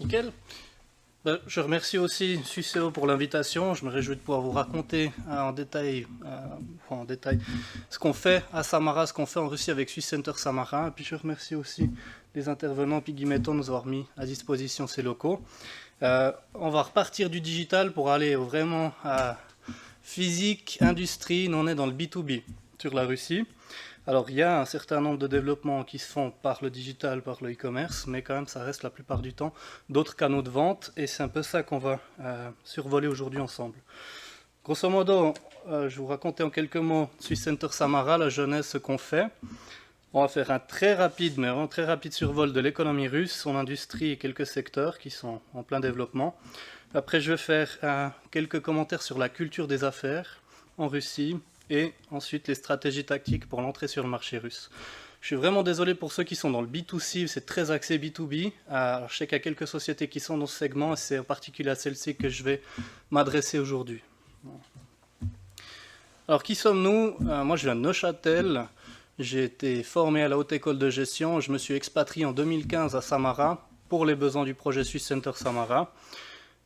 Nickel. Je remercie aussi Suceo pour l'invitation. Je me réjouis de pouvoir vous raconter en détail ce qu'on fait à Samara, ce qu'on fait en Russie avec Swiss Center Samara. Et puis je remercie aussi les intervenants Piggy Meton de nous avoir mis à disposition ces locaux. On va repartir du digital pour aller vraiment à physique, industrie. Nous on est dans le B2B sur la Russie. Alors, il y a un certain nombre de développements qui se font par le digital, par le e-commerce, mais quand même, ça reste la plupart du temps d'autres canaux de vente, et c'est un peu ça qu'on va survoler aujourd'hui ensemble. Grosso modo, je vais vous raconter en quelques mots Swiss Center Samara, la jeunesse, ce qu'on fait. On va faire un très rapide, mais vraiment très rapide survol de l'économie russe, son industrie et quelques secteurs qui sont en plein développement. Après, je vais faire quelques commentaires sur la culture des affaires en Russie, et ensuite les stratégies tactiques pour l'entrée sur le marché russe. Je suis vraiment désolé pour ceux qui sont dans le B2C, c'est très axé B2B. Alors, je sais qu'il y a quelques sociétés qui sont dans ce segment, et c'est en particulier à celle-ci que je vais m'adresser aujourd'hui. Alors, qui sommes-nous? Moi, je viens de Neuchâtel. J'ai été formé à la Haute École de Gestion. Je me suis expatrié en 2015 à Samara pour les besoins du projet Swiss Center Samara.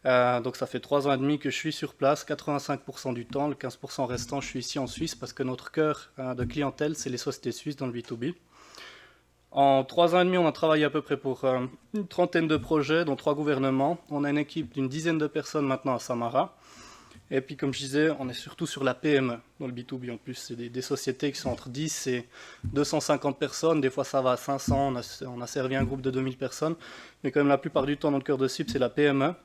Donc ça fait 3 ans et demi que je suis sur place, 85% du temps, le 15% restant je suis ici en Suisse parce que notre cœur de clientèle c'est les sociétés suisses dans le B2B. En 3 ans et demi on a travaillé à peu près pour une trentaine de projets dont 3 gouvernements. On a une équipe d'une dizaine de personnes maintenant à Samara. Et puis comme je disais, on est surtout sur la PME dans le B2B en plus. C'est des sociétés qui sont entre 10 et 250 personnes, des fois ça va à 500, on a servi un groupe de 2000 personnes. Mais quand même la plupart du temps notre cœur de cible c'est la PME.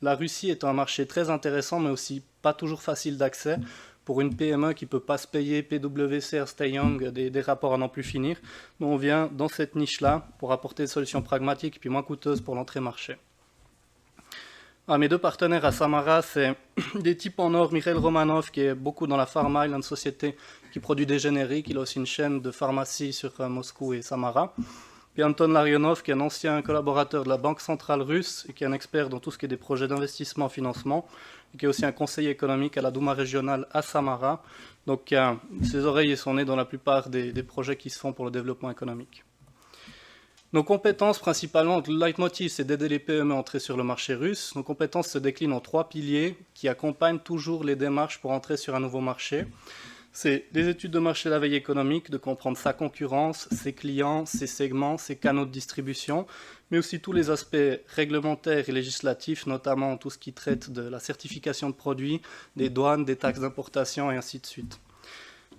La Russie est un marché très intéressant, mais aussi pas toujours facile d'accès pour une PME qui ne peut pas se payer PwC, Ernst & Young, des rapports à n'en plus finir. Nous, on vient dans cette niche-là pour apporter des solutions pragmatiques et puis moins coûteuses pour l'entrée marché. Mes 2 partenaires à Samara, c'est des types en or, Mikhail Romanov, qui est beaucoup dans la pharma, il a une société qui produit des génériques, il a aussi une chaîne de pharmacie sur Moscou et Samara. Puis Anton Larionov, qui est un ancien collaborateur de la Banque centrale russe et qui est un expert dans tout ce qui est des projets d'investissement, financement, et qui est aussi un conseiller économique à la Douma régionale à Samara. Donc ses oreilles et son nez dans la plupart des projets qui se font pour le développement économique. Nos compétences, principalement, le leitmotiv, c'est d'aider les PME à entrer sur le marché russe. Nos compétences se déclinent en 3 piliers qui accompagnent toujours les démarches pour entrer sur un nouveau marché. C'est des études de marché de la veille économique, de comprendre sa concurrence, ses clients, ses segments, ses canaux de distribution, mais aussi tous les aspects réglementaires et législatifs, notamment tout ce qui traite de la certification de produits, des douanes, des taxes d'importation et ainsi de suite.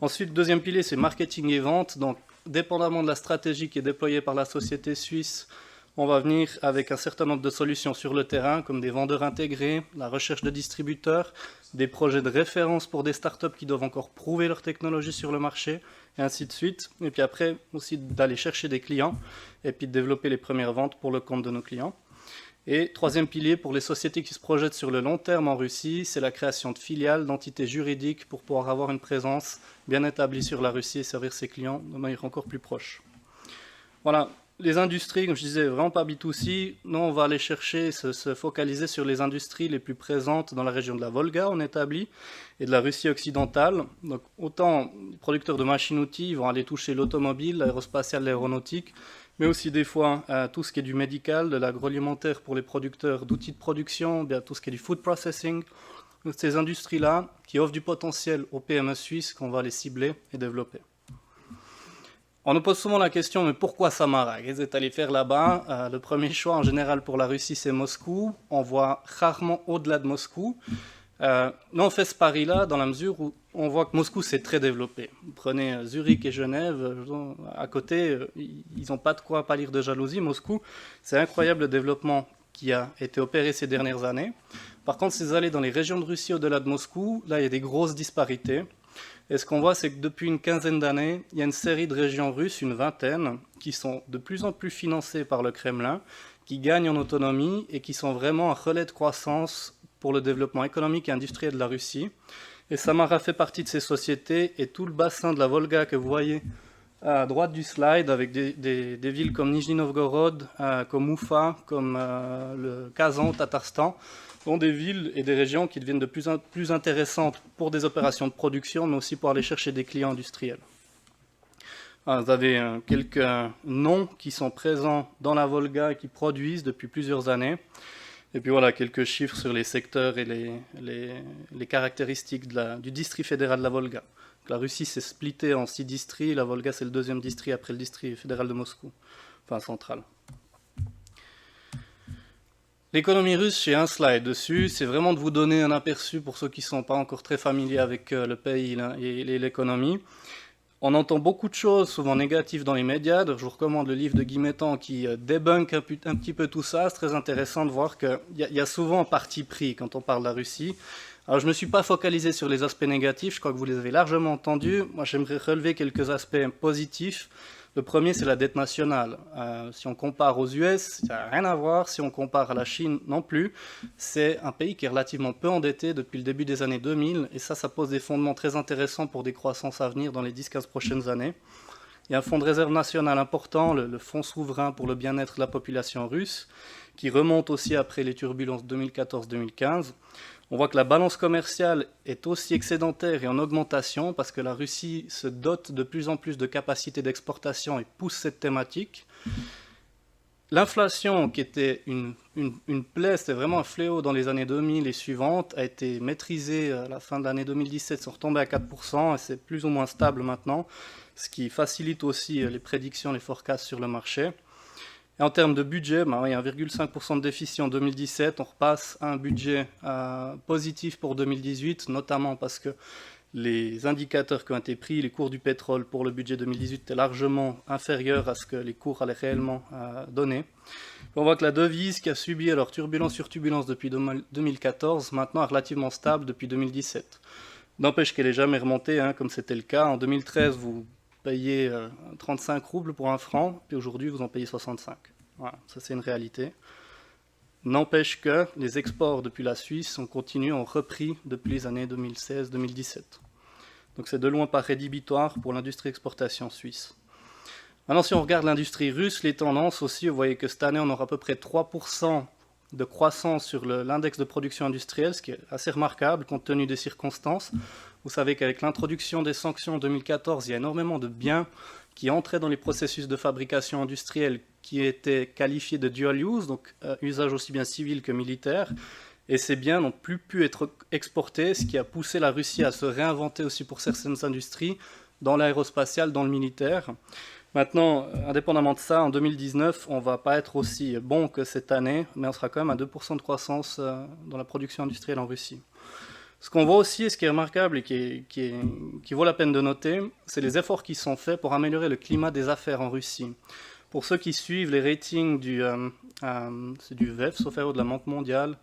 Ensuite, le deuxième pilier, c'est marketing et vente. Donc, dépendamment de la stratégie qui est déployée par la société suisse, on va venir avec un certain nombre de solutions sur le terrain, comme des vendeurs intégrés, la recherche de distributeurs, des projets de référence pour des startups qui doivent encore prouver leur technologie sur le marché, et ainsi de suite. Et puis après, aussi d'aller chercher des clients, et puis de développer les premières ventes pour le compte de nos clients. Et troisième pilier, pour les sociétés qui se projettent sur le long terme en Russie, c'est la création de filiales, d'entités juridiques pour pouvoir avoir une présence bien établie sur la Russie et servir ses clients de manière encore plus proche. Voilà. Les industries, comme je disais, vraiment pas B2C. Nous, on va aller chercher, se focaliser sur les industries les plus présentes dans la région de la Volga, on établit, et de la Russie occidentale. Donc, autant les producteurs de machines-outils vont aller toucher l'automobile, l'aérospatiale, l'aéronautique, mais aussi des fois tout ce qui est du médical, de l'agroalimentaire pour les producteurs d'outils de production, bien tout ce qui est du food processing. Donc, ces industries-là qui offrent du potentiel aux PME suisses qu'on va les cibler et développer. On nous pose souvent la question, mais pourquoi Samara? Qu'est-ce que vous êtes allé faire là-bas? Le premier choix en général pour la Russie, c'est Moscou. On voit rarement au-delà de Moscou. Nous, on fait ce pari-là dans la mesure où on voit que Moscou, c'est très développé. Vous prenez Zurich et Genève, à côté, ils n'ont pas de quoi pâlir de jalousie. Moscou, c'est incroyable le développement qui a été opéré ces dernières années. Par contre, si vous allez dans les régions de Russie au-delà de Moscou, là, il y a des grosses disparités. Et ce qu'on voit, c'est que depuis une quinzaine d'années, il y a une série de régions russes, une vingtaine, qui sont de plus en plus financées par le Kremlin, qui gagnent en autonomie et qui sont vraiment un relais de croissance pour le développement économique et industriel de la Russie. Et Samara fait partie de ces sociétés, et tout le bassin de la Volga que vous voyez à droite du slide, avec des villes comme Nijni Novgorod, comme Oufa, comme le Kazan, Tatarstan, sont des villes et des régions qui deviennent de plus en plus intéressantes pour des opérations de production, mais aussi pour aller chercher des clients industriels. Vous avez quelques noms qui sont présents dans la Volga et qui produisent depuis plusieurs années. Et puis voilà, quelques chiffres sur les secteurs et les caractéristiques du district fédéral de la Volga. La Russie s'est splittée en 6 districts, la Volga c'est le 2e district après le district fédéral de Moscou, enfin central. L'économie russe, j'ai un slide dessus, c'est vraiment de vous donner un aperçu pour ceux qui ne sont pas encore très familiers avec le pays et l'économie. On entend beaucoup de choses, souvent négatives dans les médias. Donc je vous recommande le livre de Guy Mettan qui débunk un petit peu tout ça. C'est très intéressant de voir qu'il y a souvent un parti pris quand on parle de la Russie. Alors je ne me suis pas focalisé sur les aspects négatifs, je crois que vous les avez largement entendus. Moi j'aimerais relever quelques aspects positifs. Le premier, c'est la dette nationale. Si on compare aux US, il n'y a rien à voir. Si on compare à la Chine, non plus. C'est un pays qui est relativement peu endetté depuis le début des années 2000. Et ça pose des fondements très intéressants pour des croissances à venir dans les 10-15 prochaines années. Il y a un fonds de réserve nationale important, le fonds souverain pour le bien-être de la population russe, qui remonte aussi après les turbulences 2014-2015. On voit que la balance commerciale est aussi excédentaire et en augmentation parce que la Russie se dote de plus en plus de capacités d'exportation et pousse cette thématique. L'inflation, qui était une plaie, c'était vraiment un fléau dans les années 2000 et suivantes, a été maîtrisée à la fin de l'année 2017, sont retombés à 4% et c'est plus ou moins stable maintenant, ce qui facilite aussi les prédictions, les forecasts sur le marché. Et en termes de budget, il y a 1,5% de déficit en 2017. On repasse à un budget positif pour 2018, notamment parce que les indicateurs qui ont été pris, les cours du pétrole pour le budget 2018 étaient largement inférieurs à ce que les cours allaient réellement donner. On voit que la devise qui a subi alors turbulence sur turbulence depuis 2014, maintenant est relativement stable depuis 2017. N'empêche qu'elle n'est jamais remontée, comme c'était le cas. En 2013, vous payez 35 roubles pour un franc, puis aujourd'hui vous en payez 65. Voilà, ça c'est une réalité. N'empêche que les exports depuis la Suisse ont repris depuis les années 2016-2017. Donc c'est de loin pas rédhibitoire pour l'industrie exportation suisse. Maintenant, si on regarde l'industrie russe, les tendances aussi, vous voyez que cette année on aura à peu près 3% de croissance sur l'index de production industrielle, ce qui est assez remarquable compte tenu des circonstances. Vous savez qu'avec l'introduction des sanctions en 2014, il y a énormément de biens qui entraient dans les processus de fabrication industrielle qui étaient qualifiés de dual use, donc usage aussi bien civil que militaire, et ces biens n'ont plus pu être exportés, ce qui a poussé la Russie à se réinventer aussi pour certaines industries, dans l'aérospatial, dans le militaire. Maintenant, indépendamment de ça, en 2019, on ne va pas être aussi bon que cette année, mais on sera quand même à 2% de croissance dans la production industrielle en Russie. Ce qu'on voit aussi, et ce qui est remarquable et qui vaut la peine de noter, c'est les efforts qui sont faits pour améliorer le climat des affaires en Russie. Pour ceux qui suivent les ratings du VEF, sauf erreur de la Banque mondiale,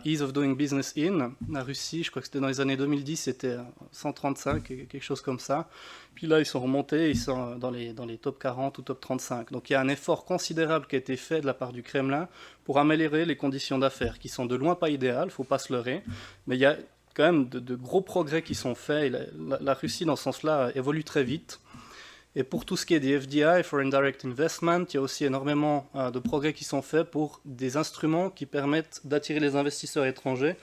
Ease of Doing Business in, la Russie, je crois que c'était dans les années 2010, c'était 135, quelque chose comme ça. Puis là, ils sont remontés, ils sont dans les top 40 ou top 35. Donc il y a un effort considérable qui a été fait de la part du Kremlin pour améliorer les conditions d'affaires, qui sont de loin pas idéales, il ne faut pas se leurrer, mais il y a quand même de gros progrès qui sont faits, et la Russie, dans ce sens-là, évolue très vite. Et pour tout ce qui est des FDI, Foreign Direct Investment, il y a aussi énormément de progrès qui sont faits pour des instruments qui permettent d'attirer les investisseurs étrangers.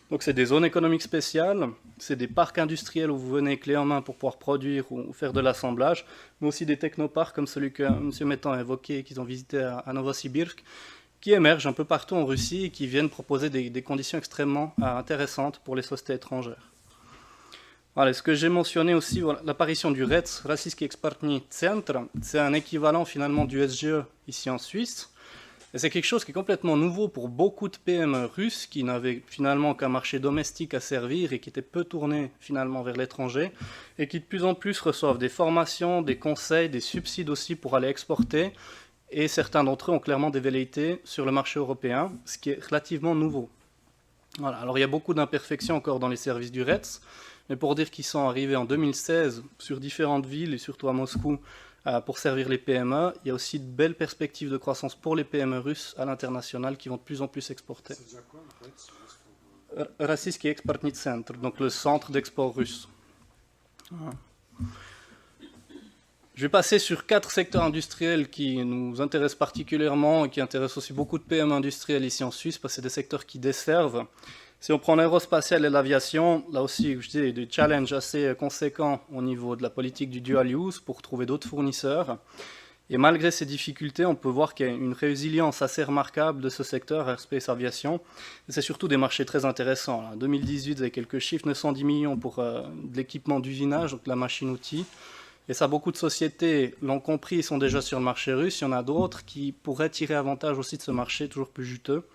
Donc c'est des zones économiques spéciales, c'est des parcs industriels où vous venez clé en main pour pouvoir produire ou faire de l'assemblage, mais aussi des technoparks comme celui que M. Mettan a évoqué et qu'ils ont visité à Novosibirsk, qui émergent un peu partout en Russie et qui viennent proposer des conditions extrêmement intéressantes pour les sociétés étrangères. Voilà, ce que j'ai mentionné aussi, voilà, l'apparition du REC, Российский экспортный центр, c'est un équivalent finalement du SGE ici en Suisse. Et c'est quelque chose qui est complètement nouveau pour beaucoup de PME russes qui n'avaient finalement qu'un marché domestique à servir et qui étaient peu tournés finalement vers l'étranger et qui de plus en plus reçoivent des formations, des conseils, des subsides aussi pour aller exporter. Et certains d'entre eux ont clairement des velléités sur le marché européen, ce qui est relativement nouveau. Voilà. Alors il y a beaucoup d'imperfections encore dans les services du REC, mais pour dire qu'ils sont arrivés en 2016 sur différentes villes et surtout à Moscou pour servir les PME, il y a aussi de belles perspectives de croissance pour les PME russes à l'international qui vont de plus en plus exporter. C'est déjà quoi en fait? Российский экспортный центр, donc le centre d'export russe. Voilà. Je vais passer sur 4 secteurs industriels qui nous intéressent particulièrement et qui intéressent aussi beaucoup de PME industrielles ici en Suisse, parce que c'est des secteurs qui desservent. Si on prend l'aérospatiale et l'aviation, là aussi, je dis, des challenges assez conséquents au niveau de la politique du dual use pour trouver d'autres fournisseurs. Et malgré ces difficultés, on peut voir qu'il y a une résilience assez remarquable de ce secteur, Airspace Aviation. Et c'est surtout des marchés très intéressants. En 2018, vous avez quelques chiffres, 910 millions pour de l'équipement d'usinage, donc la machine-outil. Et ça, beaucoup de sociétés l'ont compris, ils sont déjà sur le marché russe. Il y en a d'autres qui pourraient tirer avantage aussi de ce marché toujours plus juteux,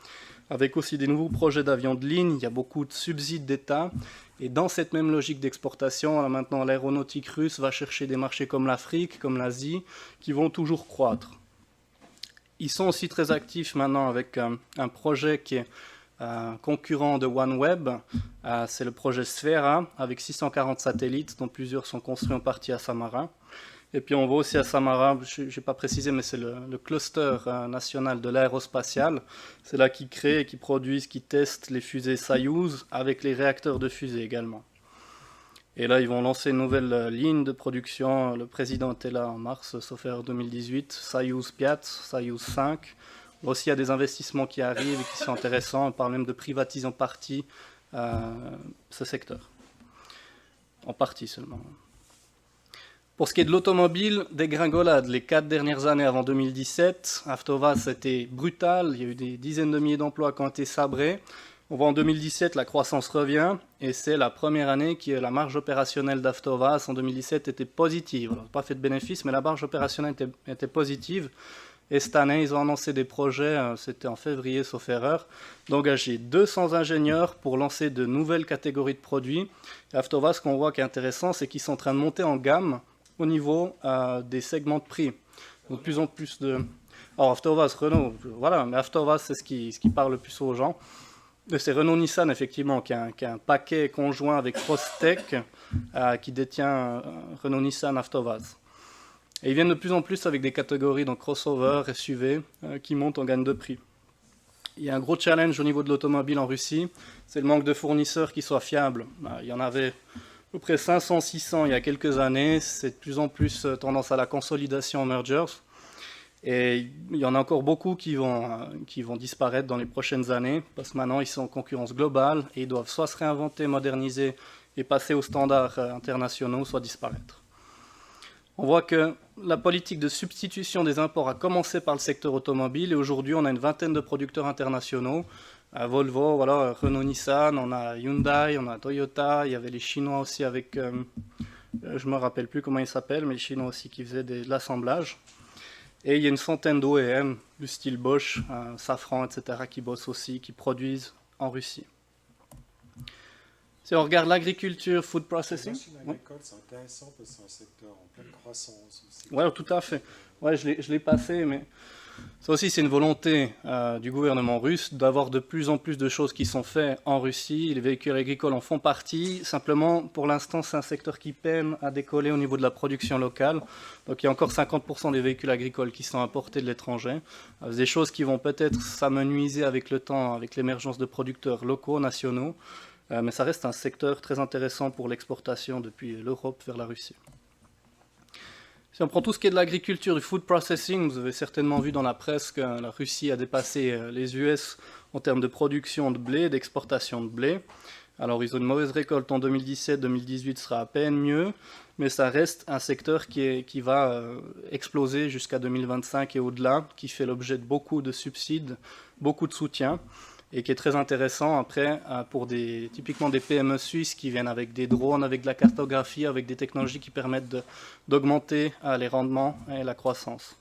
avec aussi des nouveaux projets d'avions de ligne. Il y a beaucoup de subsides d'État. Et dans cette même logique d'exportation, là, maintenant, l'aéronautique russe va chercher des marchés comme l'Afrique, comme l'Asie, qui vont toujours croître. Ils sont aussi très actifs maintenant avec un projet qui est concurrent de OneWeb. C'est le projet Sphera, avec 640 satellites, dont plusieurs sont construits en partie à Samara. Et puis on voit aussi à Samara, je n'ai pas précisé, mais c'est le cluster national de l'aérospatiale. C'est là qu'ils créent, qu'ils produisent, qu'ils testent les fusées Soyouz avec les réacteurs de fusée également. Et là, ils vont lancer une nouvelle ligne de production. Le président était là en mars, sauf erreur 2018, Soyouz 4, Soyouz 5. Aussi, il y a des investissements qui arrivent et qui sont intéressants. On parle même de privatiser en partie ce secteur. En partie seulement. Pour ce qui est de l'automobile, dégringolade. Les 4 dernières années avant 2017, Avtovaz, c'était brutal. Il y a eu des dizaines de milliers d'emplois qui ont été sabrés. On voit en 2017, la croissance revient. Et c'est la première année que la marge opérationnelle d'Avtovaz en 2017 était positive. Alors, pas fait de bénéfices, mais la marge opérationnelle était positive. Et cette année, ils ont annoncé des projets, c'était en février, sauf erreur, d'engager 200 ingénieurs pour lancer de nouvelles catégories de produits. Et Avtovaz, ce qu'on voit qui est intéressant, c'est qu'ils sont en train de monter en gamme au niveau des segments de prix. Donc, de plus en plus de... Alors, Avtovaz, Renault, voilà, mais Avtovaz, c'est ce qui parle le plus aux gens. C'est Renault-Nissan, effectivement, qui a un paquet conjoint avec Crosstech, qui détient Renault-Nissan Avtovaz. Et ils viennent de plus en plus avec des catégories, donc crossover, SUV, qui montent en gamme de prix. Il y a un gros challenge au niveau de l'automobile en Russie, c'est le manque de fournisseurs qui soient fiables. Il y en avait à peu près 500, 600 il y a quelques années, c'est de plus en plus tendance à la consolidation en mergers. Et il y en a encore beaucoup qui vont disparaître dans les prochaines années, parce que maintenant ils sont en concurrence globale et ils doivent soit se réinventer, moderniser et passer aux standards internationaux, soit disparaître. On voit que la politique de substitution des imports a commencé par le secteur automobile et aujourd'hui on a une vingtaine de producteurs internationaux. Volvo, voilà, Renault-Nissan, on a Hyundai, on a Toyota, il y avait les Chinois aussi avec, je ne me rappelle plus comment ils s'appellent, mais les Chinois aussi qui faisaient de l'assemblage. Et il y a une centaine d'OEM, du style Bosch, Safran, etc., qui bossent aussi, qui produisent en Russie. Si on regarde l'agriculture, food processing. Agricole, c'est intéressant parce que c'est un secteur en pleine croissance aussi. Oui, tout à fait. Ouais, je l'ai passé, mais ça aussi, c'est une volonté du gouvernement russe d'avoir de plus en plus de choses qui sont faites en Russie. Les véhicules agricoles en font partie. Simplement, pour l'instant, c'est un secteur qui peine à décoller au niveau de la production locale. Donc, il y a encore 50% des véhicules agricoles qui sont importés de l'étranger. C'est des choses qui vont peut-être s'amenuiser avec le temps, avec l'émergence de producteurs locaux, nationaux. Mais ça reste un secteur très intéressant pour l'exportation depuis l'Europe vers la Russie. Si on prend tout ce qui est de l'agriculture, du food processing, vous avez certainement vu dans la presse que la Russie a dépassé les US en termes de production de blé, d'exportation de blé. Alors ils ont une mauvaise récolte en 2017, 2018 sera à peine mieux, mais ça reste un secteur qui va exploser jusqu'à 2025 et au-delà, qui fait l'objet de beaucoup de subsides, beaucoup de soutien, et qui est très intéressant après pour typiquement des PME suisses qui viennent avec des drones, avec de la cartographie, avec des technologies qui permettent d'augmenter les rendements et la croissance.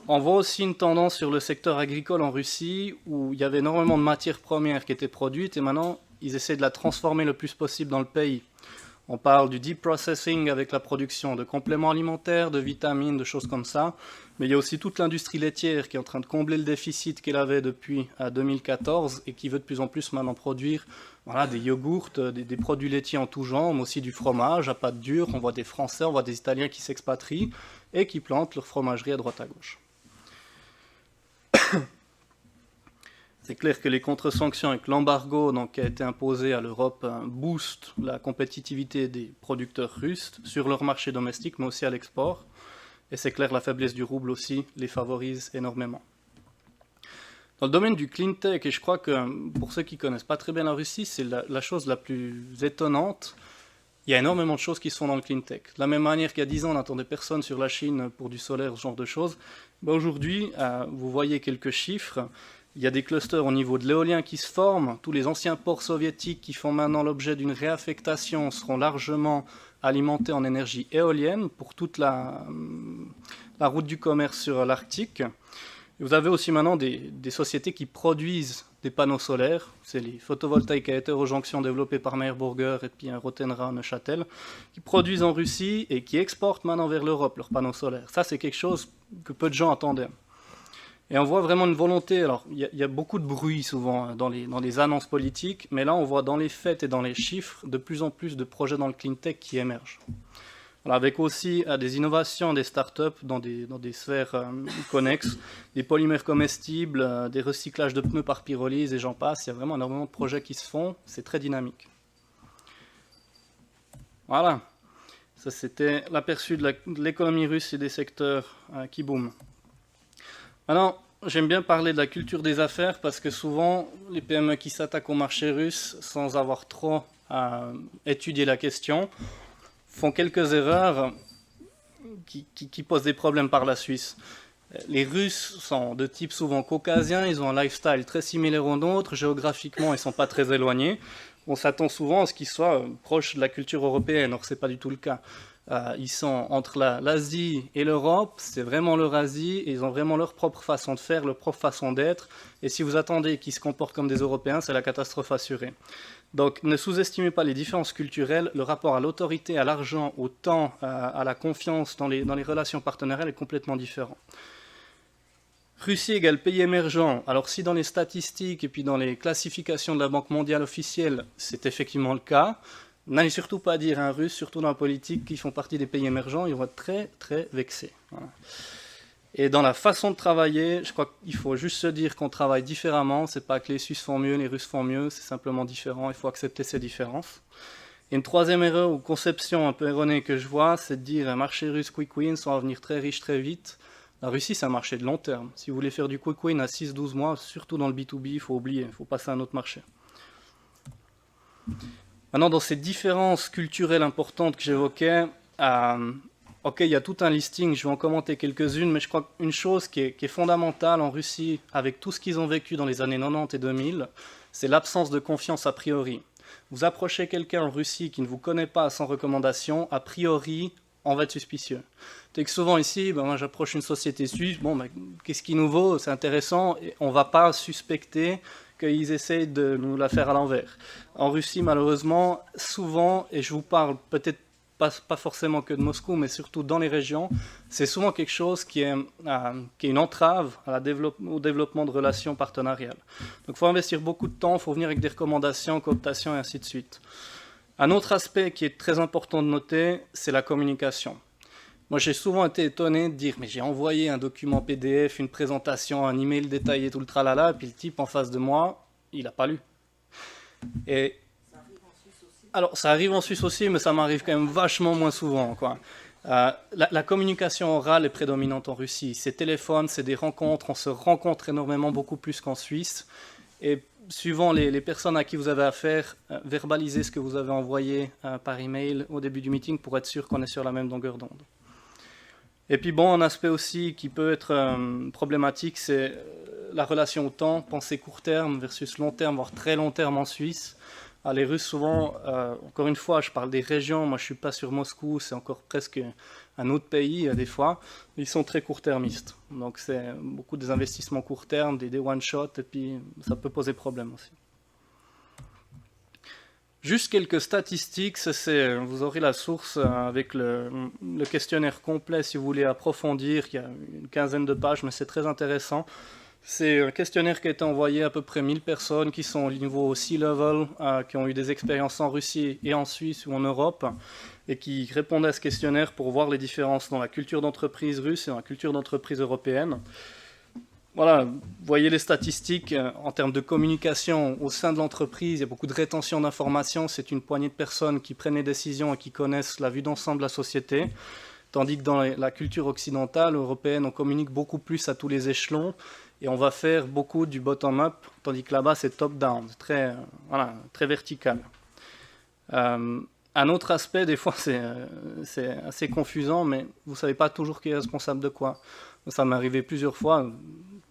On voit aussi une tendance sur le secteur agricole en Russie où il y avait énormément de matières premières qui étaient produites et maintenant ils essaient de la transformer le plus possible dans le pays. On parle du deep processing avec la production de compléments alimentaires, de vitamines, de choses comme ça. Mais il y a aussi toute l'industrie laitière qui est en train de combler le déficit qu'elle avait depuis 2014 et qui veut de plus en plus maintenant produire des yogourts, des produits laitiers en tout genre, mais aussi du fromage à pâte dure. On voit des Français, on voit des Italiens qui s'expatrient et qui plantent leur fromagerie à droite à gauche. C'est clair que les contre-sanctions avec l'embargo qui a été imposé à l'Europe boostent la compétitivité des producteurs russes sur leur marché domestique, mais aussi à l'export. Et c'est clair, la faiblesse du rouble aussi les favorise énormément. Dans le domaine du clean tech, et je crois que pour ceux qui ne connaissent pas très bien la Russie, c'est la chose la plus étonnante. Il y a énormément de choses qui se font dans le clean tech. De la même manière qu'il y a 10 ans, on n'attendait personne sur la Chine pour du solaire, ce genre de choses. Aujourd'hui, vous voyez quelques chiffres. Il y a des clusters au niveau de l'éolien qui se forment. Tous les anciens ports soviétiques qui font maintenant l'objet d'une réaffectation seront largement alimentés en énergie éolienne pour toute la route du commerce sur l'Arctique. Vous avez aussi maintenant des sociétés qui produisent des panneaux solaires. C'est les photovoltaïques à hétérojonction développés par Meyer Burger et puis Rothenra Neuchâtel, qui produisent en Russie et qui exportent maintenant vers l'Europe leurs panneaux solaires. Ça, c'est quelque chose que peu de gens attendaient. Et on voit vraiment une volonté. Alors, il y a beaucoup de bruit souvent dans les annonces politiques, mais là, on voit dans les faits et dans les chiffres de plus en plus de projets dans le clean tech qui émergent. Alors, avec aussi des innovations, des startups dans des sphères connexes, des polymères comestibles, des recyclages de pneus par pyrolyse et j'en passe. Il y a vraiment énormément de projets qui se font. C'est très dynamique. Voilà. Ça, c'était l'aperçu de l'économie russe et des secteurs qui booment. Maintenant, j'aime bien parler de la culture des affaires parce que souvent, les PME qui s'attaquent au marché russe sans avoir trop étudié la question font quelques erreurs qui posent des problèmes par la Suisse. Les Russes sont de type souvent caucasien, ils ont un lifestyle très similaire au nôtre, géographiquement ils ne sont pas très éloignés. On s'attend souvent à ce qu'ils soient proches de la culture européenne, or ce n'est pas du tout le cas. Ils sont entre l'Asie et l'Europe, c'est vraiment leur Asie, et ils ont vraiment leur propre façon de faire, leur propre façon d'être, et si vous attendez qu'ils se comportent comme des Européens, c'est la catastrophe assurée. Donc ne sous-estimez pas les différences culturelles, le rapport à l'autorité, à l'argent, au temps, à la confiance dans les relations partenariales est complètement différent. Russie égale pays émergent. Alors si dans les statistiques et puis dans les classifications de la Banque mondiale officielle, c'est effectivement le cas, n'allez surtout pas dire à un Russe, surtout dans la politique, qui font partie des pays émergents, ils vont être très très vexés. Voilà. Et dans la façon de travailler, je crois qu'il faut juste se dire qu'on travaille différemment. C'est pas que les Suisses font mieux, les Russes font mieux, c'est simplement différent. Il faut accepter ces différences. Et une troisième erreur ou conception un peu erronée que je vois, c'est de dire un marché russe quick win, on va devenir très riche très vite. La Russie, c'est un marché de long terme. Si vous voulez faire du quick win à 6-12 mois, surtout dans le B2B, il faut oublier, il faut passer à un autre marché. Maintenant, dans ces différences culturelles importantes que j'évoquais, ok, il y a tout un listing, je vais en commenter quelques-unes, mais je crois qu'une chose qui est fondamentale en Russie, avec tout ce qu'ils ont vécu dans les années 90 et 2000, c'est l'absence de confiance a priori. Vous approchez quelqu'un en Russie qui ne vous connaît pas sans recommandation, a priori, on va être suspicieux. C'est que souvent ici, moi j'approche une société suisse, qu'est-ce qui nous vaut, c'est intéressant, et on ne va pas suspecter qu'ils essayent de nous la faire à l'envers. En Russie, malheureusement, souvent, et je vous parle peut-être pas forcément que de Moscou, mais surtout dans les régions, c'est souvent quelque chose qui est une entrave au développement de relations partenariales. Donc il faut investir beaucoup de temps, il faut venir avec des recommandations, cooptations et ainsi de suite. Un autre aspect qui est très important de noter, c'est la communication. Moi, j'ai souvent été étonné de dire, mais j'ai envoyé un document PDF, une présentation, un email détaillé, tout le tralala, et puis le type en face de moi, il n'a pas lu. Et ça arrive en Suisse aussi. Alors, ça arrive en Suisse aussi, mais ça m'arrive quand même vachement moins souvent, quoi. La communication orale est prédominante en Russie. C'est téléphone, c'est des rencontres, on se rencontre énormément, beaucoup plus qu'en Suisse. Et suivant les personnes à qui vous avez affaire, verbalisez ce que vous avez envoyé par email au début du meeting pour être sûr qu'on est sur la même longueur d'onde. Et puis un aspect aussi qui peut être problématique, c'est la relation au temps, penser court terme versus long terme, voire très long terme en Suisse. Les Russes, souvent, encore une fois, je parle des régions, moi je ne suis pas sur Moscou, c'est encore presque un autre pays des fois, ils sont très court-termistes. Donc c'est beaucoup des investissements court terme, des one-shot, et puis ça peut poser problème aussi. Juste quelques statistiques, vous aurez la source avec le questionnaire complet si vous voulez approfondir, il y a une quinzaine de pages, mais c'est très intéressant. C'est un questionnaire qui a été envoyé à peu près 1000 personnes qui sont au niveau C-level, qui ont eu des expériences en Russie et en Suisse ou en Europe, et qui répondaient à ce questionnaire pour voir les différences dans la culture d'entreprise russe et dans la culture d'entreprise européenne. Voilà, vous voyez les statistiques en termes de communication au sein de l'entreprise, il y a beaucoup de rétention d'informations, c'est une poignée de personnes qui prennent les décisions et qui connaissent la vue d'ensemble de la société. tandis que dans la culture occidentale, européenne, on communique beaucoup plus à tous les échelons, et on va faire beaucoup du bottom-up, tandis que là-bas, c'est top-down, très, voilà, très vertical. Un autre aspect, des fois, c'est assez confusant, mais vous ne savez pas toujours qui est responsable de quoi. Ça m'est arrivé plusieurs fois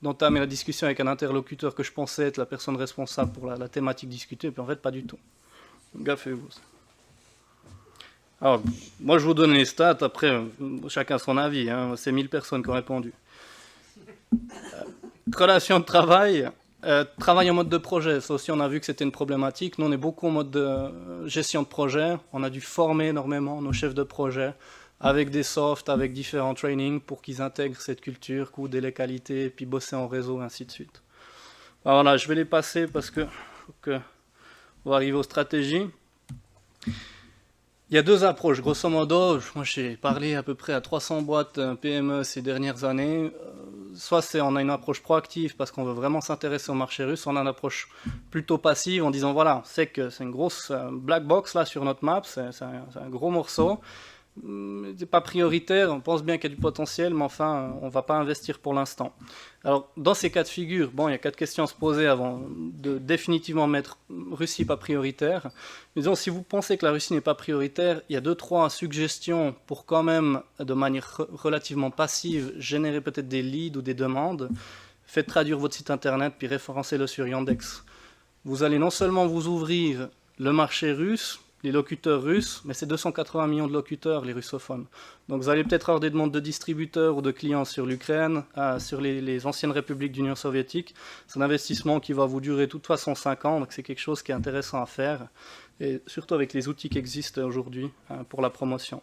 d'entamer la discussion avec un interlocuteur que je pensais être la personne responsable pour la thématique discutée, et puis en fait, pas du tout. Gaffez-vous. Alors, moi, je vous donne les stats, après, chacun son avis, hein. C'est 1000 personnes qui ont répondu. Relation de travail, travail en mode de projet, ça aussi on a vu que c'était une problématique. Nous on est beaucoup en mode de gestion de projet, on a dû former énormément nos chefs de projet avec des softs, avec différents trainings pour qu'ils intègrent cette culture, coder les qualités, puis bosser en réseau, ainsi de suite. Alors voilà, je vais les passer parce que on va arriver aux stratégies. Il y a deux approches, grosso modo. Moi, j'ai parlé à peu près à 300 boîtes PME ces dernières années. Soit on a une approche proactive parce qu'on veut vraiment s'intéresser au marché russe, on a une approche plutôt passive en disant voilà, on sait que c'est une grosse black box là sur notre map, c'est un gros morceau. C'est pas prioritaire, on pense bien qu'il y a du potentiel, mais enfin, on ne va pas investir pour l'instant. Alors, dans ces cas de figure, bon, il y a 4 questions à se poser avant de définitivement mettre Russie pas prioritaire. Mais disons, si vous pensez que la Russie n'est pas prioritaire, il y a 2-3 suggestions pour quand même, de manière relativement passive, générer peut-être des leads ou des demandes. Faites traduire votre site internet, puis référencez-le sur Yandex. Vous allez non seulement vous ouvrir le marché russe, les locuteurs russes, mais c'est 280 millions de locuteurs, les russophones. Donc vous allez peut-être avoir des demandes de distributeurs ou de clients sur l'Ukraine, sur les anciennes républiques d'Union soviétique. C'est un investissement qui va vous durer de toute façon 5 ans, donc c'est quelque chose qui est intéressant à faire, et surtout avec les outils qui existent aujourd'hui pour la promotion.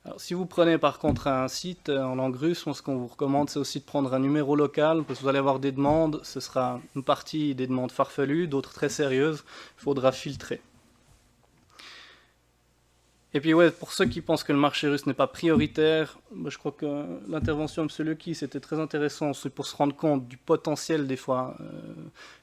Alors, si vous prenez par contre un site en langue russe, ce qu'on vous recommande, c'est aussi de prendre un numéro local, parce que vous allez avoir des demandes, ce sera une partie des demandes farfelues, d'autres très sérieuses, il faudra filtrer. Et puis ouais, pour ceux qui pensent que le marché russe n'est pas prioritaire, je crois que l'intervention de M. Lecky, c'était très intéressant, c'est pour se rendre compte du potentiel des fois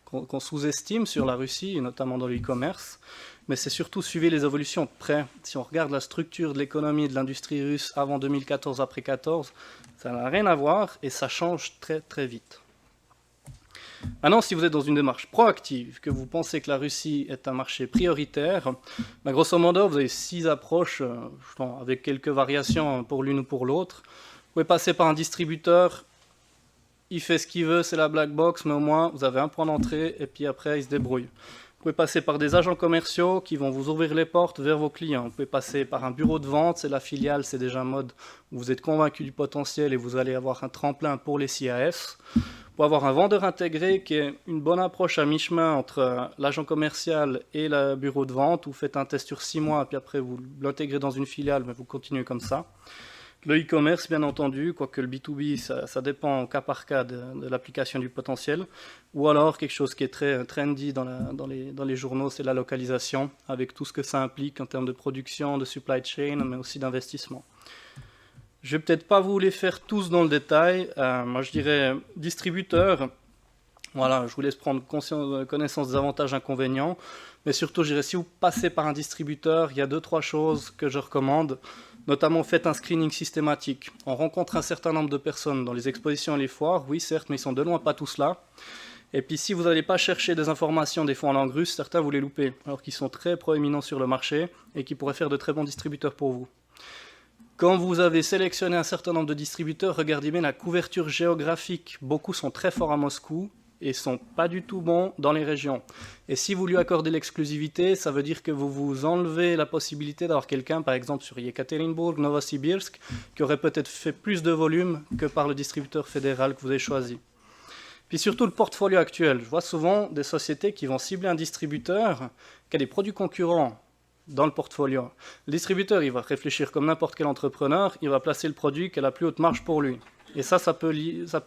qu'on sous-estime sur la Russie, et notamment dans l'e-commerce, mais c'est surtout suivre les évolutions de près. Si on regarde la structure de l'économie et de l'industrie russe avant 2014, après 2014, ça n'a rien à voir et ça change très très vite. Maintenant, si vous êtes dans une démarche proactive, que vous pensez que la Russie est un marché prioritaire, grosso modo, vous avez 6 approches, avec quelques variations pour l'une ou pour l'autre. Vous pouvez passer par un distributeur, il fait ce qu'il veut, c'est la black box, mais au moins vous avez un point d'entrée, et puis après, il se débrouille. Vous pouvez passer par des agents commerciaux qui vont vous ouvrir les portes vers vos clients. Vous pouvez passer par un bureau de vente, c'est la filiale, c'est déjà un mode où vous êtes convaincu du potentiel et vous allez avoir un tremplin pour les CAS. Pour avoir un vendeur intégré qui est une bonne approche à mi-chemin entre l'agent commercial et le bureau de vente, vous faites un test sur 6 mois, puis après vous l'intégrez dans une filiale, mais vous continuez comme ça. Le e-commerce, bien entendu, quoique le B2B, ça dépend au cas par cas de l'application du potentiel, ou alors quelque chose qui est très trendy dans les journaux, c'est la localisation, avec tout ce que ça implique en termes de production, de supply chain, mais aussi d'investissement. Je ne vais peut-être pas vous les faire tous dans le détail. Moi, je dirais distributeur. Voilà, je vous laisse prendre connaissance des avantages et inconvénients. Mais surtout, je dirais, si vous passez par un distributeur, il y a 2-3 choses que je recommande. Notamment, faites un screening systématique. On rencontre un certain nombre de personnes dans les expositions et les foires. Oui, certes, mais ils sont de loin pas tous là. Et puis, si vous n'allez pas chercher des informations des fois en langue russe, certains vous les loupez, alors qu'ils sont très proéminents sur le marché et qui pourraient faire de très bons distributeurs pour vous. Quand vous avez sélectionné un certain nombre de distributeurs, regardez bien la couverture géographique. Beaucoup sont très forts à Moscou et ne sont pas du tout bons dans les régions. Et si vous lui accordez l'exclusivité, ça veut dire que vous vous enlevez la possibilité d'avoir quelqu'un, par exemple sur Yekaterinbourg, Novosibirsk, qui aurait peut-être fait plus de volume que par le distributeur fédéral que vous avez choisi. Puis surtout le portfolio actuel. Je vois souvent des sociétés qui vont cibler un distributeur qui a des produits concurrents dans le portfolio. Le distributeur, il va réfléchir comme n'importe quel entrepreneur, il va placer le produit qui a la plus haute marge pour lui. Et ça peut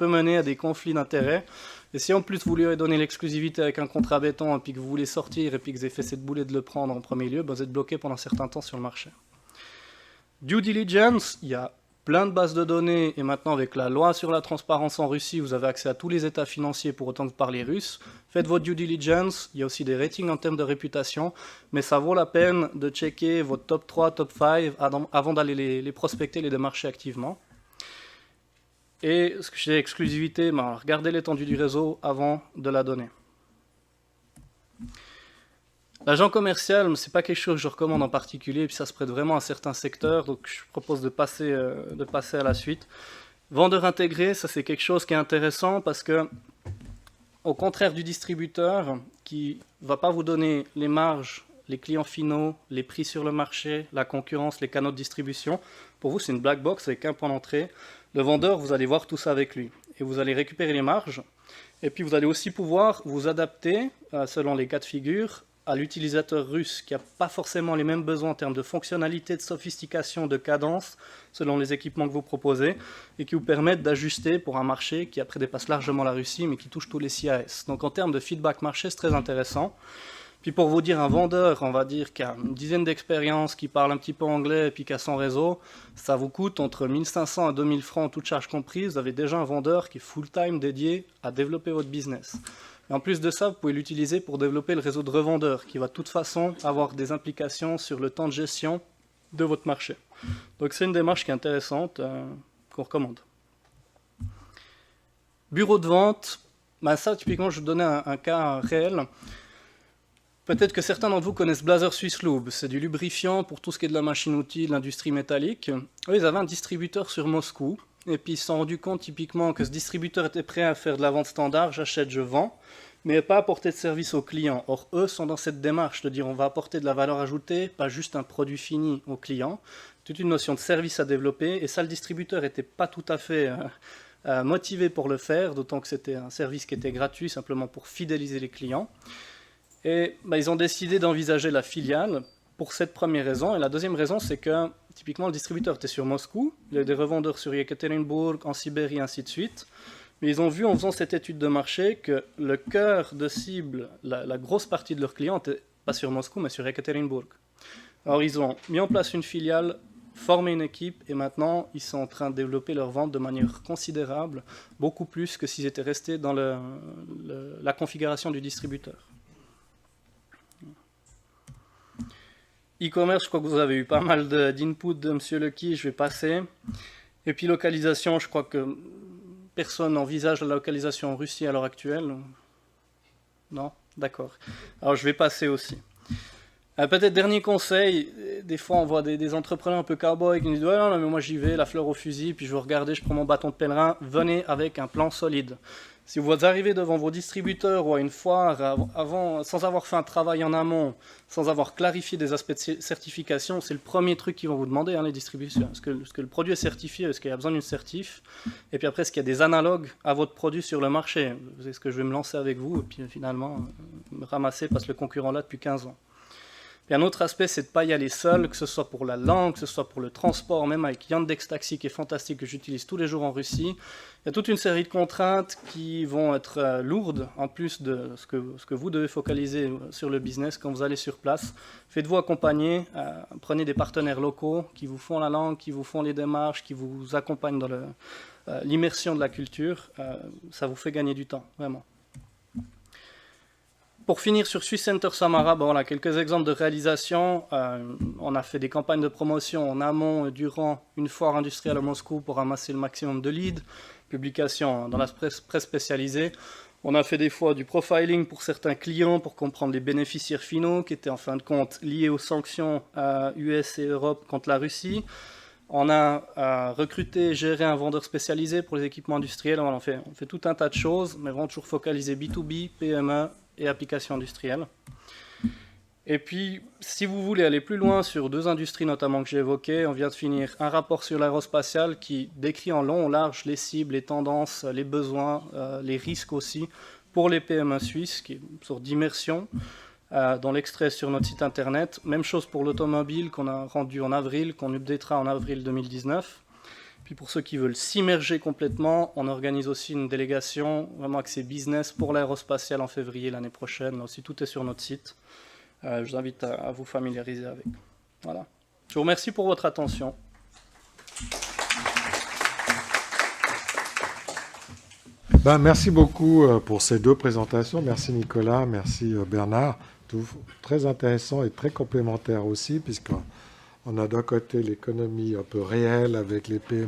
mener à des conflits d'intérêts. Et si en plus vous lui avez donné l'exclusivité avec un contrat béton, et puis que vous voulez sortir, et puis que vous avez fait cette boulette de le prendre en premier lieu, vous êtes bloqué pendant un certain temps sur le marché. Due diligence, il y a plein de bases de données, et maintenant avec la loi sur la transparence en Russie, vous avez accès à tous les états financiers pour autant que vous parlez russe. Faites votre due diligence, il y a aussi des ratings en termes de réputation, mais ça vaut la peine de checker votre top 3, top 5 avant d'aller les prospecter, les démarcher activement. Et ce que j'ai exclusivité, regardez l'étendue du réseau avant de la donner. L'agent commercial, ce n'est pas quelque chose que je recommande en particulier, et puis ça se prête vraiment à certains secteurs, donc je propose de passer à la suite. Vendeur intégré, ça c'est quelque chose qui est intéressant parce que, au contraire du distributeur, qui ne va pas vous donner les marges, les clients finaux, les prix sur le marché, la concurrence, les canaux de distribution, pour vous c'est une black box avec un point d'entrée. Le vendeur, vous allez voir tout ça avec lui, et vous allez récupérer les marges, et puis vous allez aussi pouvoir vous adapter, selon les cas de figure, à l'utilisateur russe qui n'a pas forcément les mêmes besoins en termes de fonctionnalité, de sophistication, de cadence, selon les équipements que vous proposez, et qui vous permettent d'ajuster pour un marché qui après dépasse largement la Russie, mais qui touche tous les CIS. Donc en termes de feedback marché, c'est très intéressant. Puis pour vous dire, un vendeur, on va dire, qui a une dizaine d'expériences, qui parle un petit peu anglais, et puis qui a son réseau, ça vous coûte entre 1500 à 2000 francs, toutes charges comprises. Vous avez déjà un vendeur qui est full-time dédié à développer votre business. Et en plus de ça, vous pouvez l'utiliser pour développer le réseau de revendeurs, qui va de toute façon avoir des implications sur le temps de gestion de votre marché. Donc c'est une démarche qui est intéressante, qu'on recommande. Bureau de vente, ça typiquement je vais vous donner un cas réel. Peut-être que certains d'entre vous connaissent Blazer Swiss Lube, c'est du lubrifiant pour tout ce qui est de la machine-outil, de l'industrie métallique. Eux, ils avaient un distributeur sur Moscou, et puis ils se sont rendus compte typiquement que ce distributeur était prêt à faire de la vente standard, j'achète, je vends, mais pas apporter de service aux clients. Or, eux sont dans cette démarche de dire on va apporter de la valeur ajoutée, pas juste un produit fini aux clients, toute une notion de service à développer, et ça, le distributeur n'était pas tout à fait motivé pour le faire, d'autant que c'était un service qui était gratuit, simplement pour fidéliser les clients. Et ils ont décidé d'envisager la filiale pour cette première raison. Et la deuxième raison, c'est que typiquement le distributeur était sur Moscou, il y a des revendeurs sur Yekaterinbourg, en Sibérie, ainsi de suite. Mais ils ont vu en faisant cette étude de marché que le cœur de cible, la grosse partie de leurs clients n'était pas sur Moscou, mais sur Yekaterinbourg. Alors ils ont mis en place une filiale, formé une équipe, et maintenant ils sont en train de développer leur vente de manière considérable, beaucoup plus que s'ils étaient restés dans la configuration du distributeur. E-commerce, je crois que vous avez eu pas mal d'input de M. Lecky, je vais passer. Et puis localisation, je crois que personne n'envisage la localisation en Russie à l'heure actuelle. Non? D'accord. Alors je vais passer aussi. Peut-être dernier conseil, des fois on voit des entrepreneurs un peu cow-boys qui nous disent « Ouais, non, mais moi j'y vais, la fleur au fusil, puis je vais regarder, je prends mon bâton de pèlerin. » Venez avec un plan solide. Si vous arrivez devant vos distributeurs ou à une foire sans avoir fait un travail en amont, sans avoir clarifié des aspects de certification, c'est le premier truc qu'ils vont vous demander, les distributeurs. Est-ce que le produit est certifié? Est-ce qu'il y a besoin d'une certif? Et puis après, est-ce qu'il y a des analogues à votre produit sur le marché? Est-ce que je vais me lancer avec vous et puis finalement me ramasser parce que le concurrent là depuis 15 ans? Et un autre aspect, c'est de ne pas y aller seul, que ce soit pour la langue, que ce soit pour le transport, même avec Yandex Taxi qui est fantastique, que j'utilise tous les jours en Russie. Il y a toute une série de contraintes qui vont être lourdes, en plus de ce que vous devez focaliser sur le business quand vous allez sur place. Faites-vous accompagner, prenez des partenaires locaux qui vous font la langue, qui vous font les démarches, qui vous accompagnent dans l'immersion de la culture. Ça vous fait gagner du temps, vraiment. Pour finir sur Swiss Center Samara, on a quelques exemples de réalisation. On a fait des campagnes de promotion en amont et durant une foire industrielle à Moscou pour ramasser le maximum de leads, publication dans la presse spécialisée. On a fait des fois du profiling pour certains clients pour comprendre les bénéficiaires finaux qui étaient en fin de compte liés aux sanctions US et Europe contre la Russie. On a recruté et géré un vendeur spécialisé pour les équipements industriels. On fait tout un tas de choses, mais vraiment toujours focalisé B2B, PME, et applications industrielles. Et puis, si vous voulez aller plus loin sur deux industries notamment que j'ai évoquées, on vient de finir un rapport sur l'aérospatial qui décrit en long, en large les cibles, les tendances, les besoins, les risques aussi pour les PME suisses, qui est une sorte d'immersion dans l'extrait sur notre site internet. Même chose pour l'automobile qu'on a rendu en avril, qu'on updatera en avril 2019. Puis pour ceux qui veulent s'immerger complètement, on organise aussi une délégation vraiment axée business pour l'aérospatial en février l'année prochaine. Là aussi, tout est sur notre site. Je vous invite à vous familiariser avec. Voilà. Je vous remercie pour votre attention. Ben, merci beaucoup pour ces deux présentations. Merci Nicolas, merci Bernard. Tout très intéressant et très complémentaire aussi, puisqu'on a d'un côté l'économie un peu réelle avec les PME